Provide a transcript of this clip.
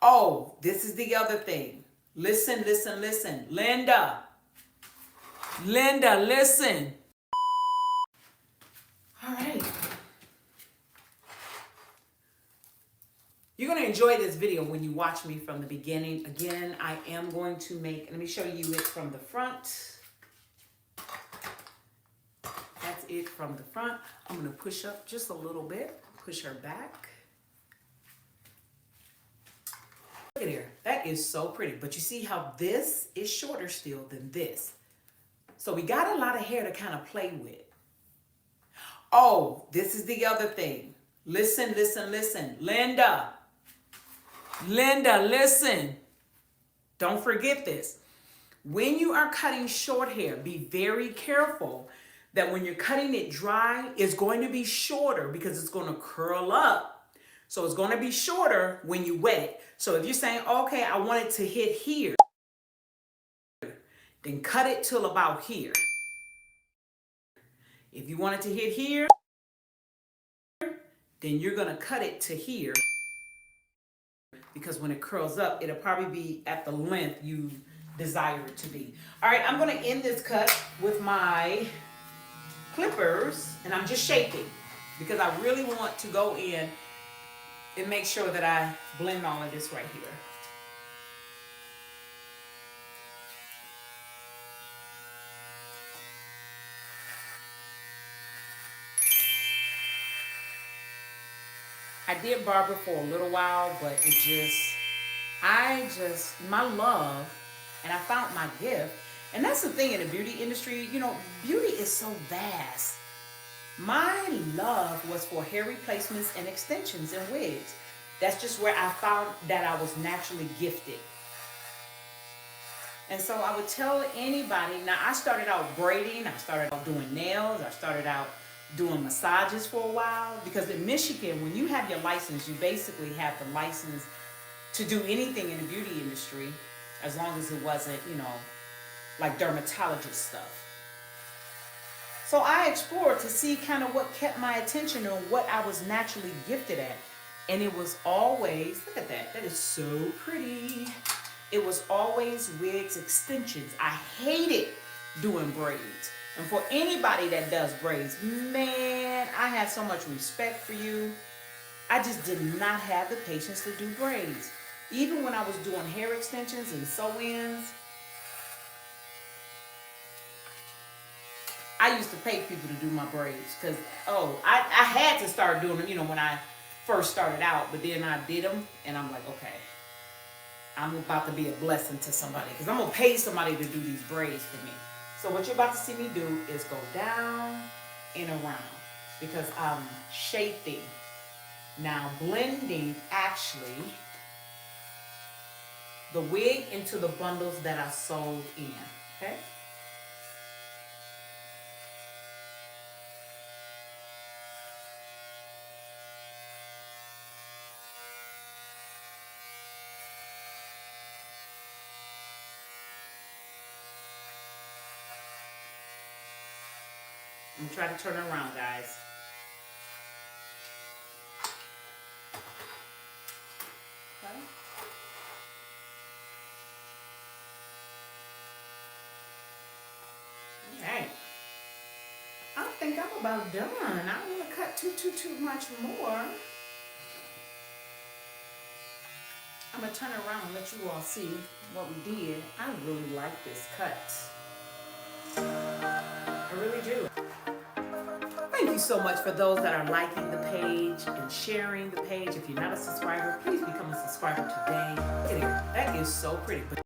Oh, this is the other thing. Listen, listen, listen. Linda, listen. All right. You're going to enjoy this video when you watch me from the beginning. Again, I am going to make, let me show you it from the front. That's it from the front. I'm going to push up just a little bit, push her back. Look at here. That is so pretty. But you see how this is shorter still than this. So we got a lot of hair to kind of play with. Oh, this is the other thing. Listen, listen, listen. Linda, listen. Don't forget this. When you are cutting short hair, be very careful that when you're cutting it dry, it's going to be shorter because it's going to curl up. So it's going to be shorter when you wet it. So if you're saying, okay, I want it to hit here, then cut it till about here. If you want it to hit here, then you're going to cut it to here. Because when it curls up, it'll probably be at the length you desire it to be. All right, I'm going to end this cut with my clippers, and I'm just shaping because I really want to go in and make sure that I blend all of this right here. I did barber for a little while, but my love, and I found my gift. And that's the thing in the beauty industry, you know, beauty is so vast. My love was for hair replacements and extensions and wigs. That's just where I found that I was naturally gifted. And so I would tell anybody, now I started out braiding, I started out doing nails, I started out doing massages for a while, because in Michigan, when you have your license, you basically have the license to do anything in the beauty industry, as long as it wasn't, you know, like dermatologist stuff. So I explored to see kind of what kept my attention and what I was naturally gifted at. And it was always, look at that, that is so pretty. It was always wigs extensions. I hated doing braids. And for anybody that does braids, man, I had so much respect for you. I just did not have the patience to do braids. Even when I was doing hair extensions and sew-ins, I used to pay people to do my braids because, I had to start doing them, you know, when I first started out. But then I did them, and I'm like, okay, I'm about to be a blessing to somebody because I'm going to pay somebody to do these braids for me. So what you're about to see me do is go down and around because I'm shaping. Now blending, actually, the wig into the bundles that I sewed in, okay? I'm gonna try to turn it around, guys. Okay. Okay. I think I'm about done. I don't want to cut too much more. I'm gonna turn around and let you all see what we did. I really like this cut. I really do. Thank you so much for those that are liking the page and sharing the page. If you're not a subscriber, please become a subscriber today. Look at it. That is so pretty.